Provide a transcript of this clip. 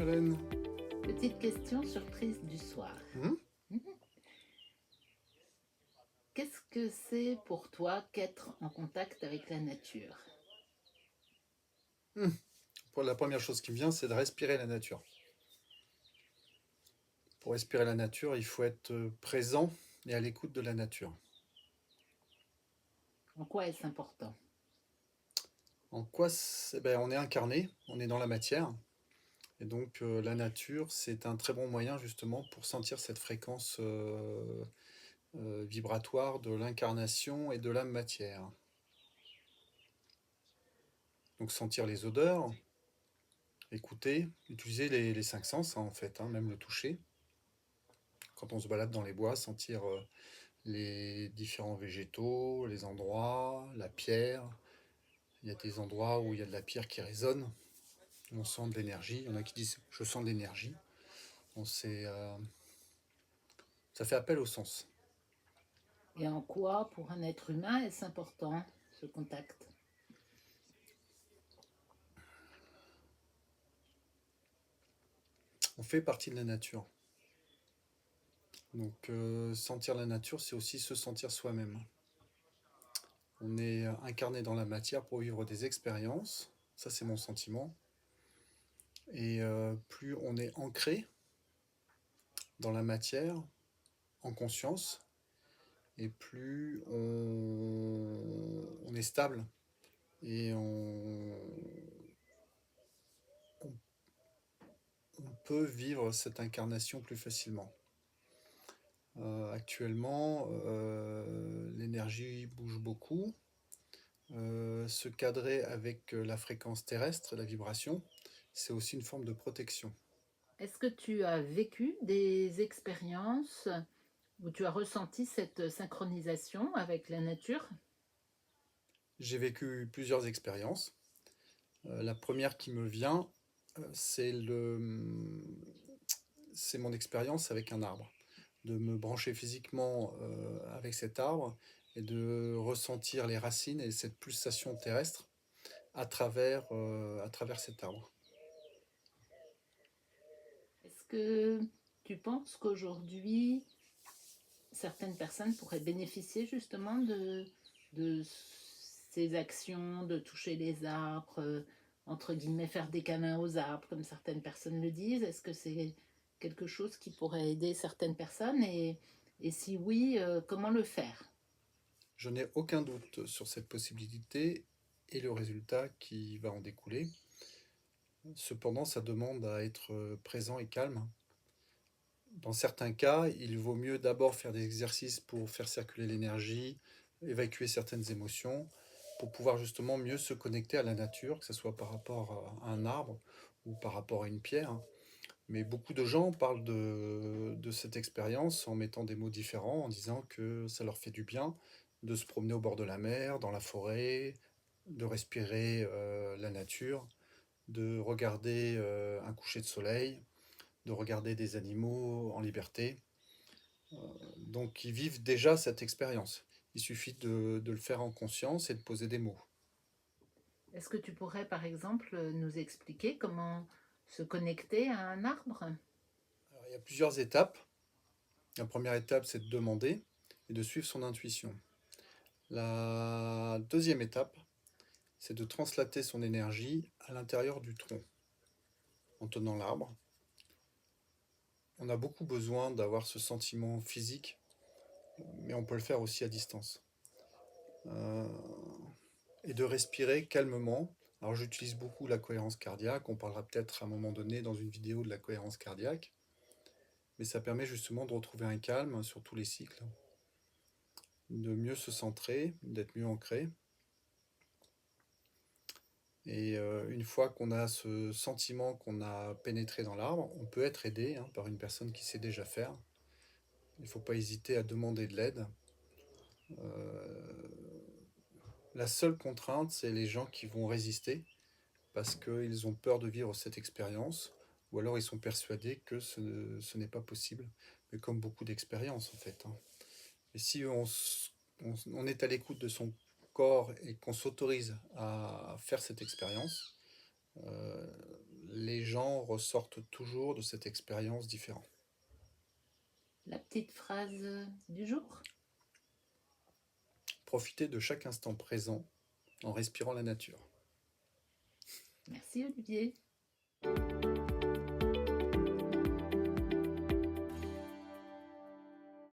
Hélène. Petite question surprise du soir. Hmm. Mhm. Qu'est-ce que c'est pour toi qu'être en contact avec la nature? Pour la première chose qui me vient, c'est de respirer la nature. Pour respirer la nature, il faut être présent et à l'écoute de la nature. En quoi est-ce important? En quoi on est incarné, on est dans la matière, et donc la nature, c'est un très bon moyen justement pour sentir cette fréquence vibratoire de l'incarnation et de la matière. Donc sentir les odeurs, écouter, utiliser les cinq sens hein, en fait, hein, même le toucher. Quand on se balade dans les bois, sentir les différents végétaux, les endroits, la pierre. Il y a des endroits où il y a de la pierre qui résonne, on sent de l'énergie. Il y en a qui disent je sens de l'énergie. Ça fait appel au sens. Et en quoi, pour un être humain, est-ce important, ce contact? On fait partie de la nature. Donc sentir la nature, c'est aussi se sentir soi-même. On est incarné dans la matière pour vivre des expériences. Ça, c'est mon sentiment. Et plus on est ancré dans la matière, en conscience, et plus on est stable et on peut vivre cette incarnation plus facilement. Actuellement, l'énergie bouge beaucoup. Se cadrer avec la fréquence terrestre, la vibration, c'est aussi une forme de protection. Est-ce que tu as vécu des expériences où tu as ressenti cette synchronisation avec la nature? J'ai vécu plusieurs expériences. La première qui me vient, c'est mon expérience avec un arbre. De me brancher physiquement avec cet arbre et de ressentir les racines et cette pulsation terrestre à travers cet arbre. Est-ce que tu penses qu'aujourd'hui, certaines personnes pourraient bénéficier justement de ces actions, de toucher les arbres, entre guillemets, faire des câlins aux arbres, comme certaines personnes le disent? Est-ce que c'est quelque chose qui pourrait aider certaines personnes et si oui, comment le faire? Je n'ai aucun doute sur cette possibilité et le résultat qui va en découler. Cependant, ça demande à être présent et calme. Dans certains cas, il vaut mieux d'abord faire des exercices pour faire circuler l'énergie, évacuer certaines émotions, pour pouvoir justement mieux se connecter à la nature, que ce soit par rapport à un arbre ou par rapport à une pierre. Mais beaucoup de gens parlent de cette expérience en mettant des mots différents, en disant que ça leur fait du bien de se promener au bord de la mer, dans la forêt, de respirer la nature, de regarder un coucher de soleil, de regarder des animaux en liberté. Donc ils vivent déjà cette expérience. Il suffit de le faire en conscience et de poser des mots. Est-ce que tu pourrais, par exemple, nous expliquer comment se connecter à un arbre? Alors, il y a plusieurs étapes. La première étape, c'est de demander et de suivre son intuition. La deuxième étape, c'est de translater son énergie à l'intérieur du tronc, en tenant l'arbre. On a beaucoup besoin d'avoir ce sentiment physique, mais on peut le faire aussi à distance. Euh, et de respirer calmement. Alors j'utilise beaucoup la cohérence cardiaque, on parlera peut-être à un moment donné dans une vidéo de la cohérence cardiaque, mais ça permet justement de retrouver un calme sur tous les cycles, de mieux se centrer, d'être mieux ancré. Et une fois qu'on a ce sentiment qu'on a pénétré dans l'arbre, on peut être aidé hein, par une personne qui sait déjà faire. Il ne faut pas hésiter à demander de l'aide. La seule contrainte, c'est les gens qui vont résister parce qu'ils ont peur de vivre cette expérience, ou alors ils sont persuadés que ce n'est pas possible, mais comme beaucoup d'expériences en fait. Hein. Et si on est à l'écoute de son corps et qu'on s'autorise à faire cette expérience, les gens ressortent toujours de cette expérience différents. La petite phrase du jour? Profitez de chaque instant présent en respirant la nature. Merci Olivier.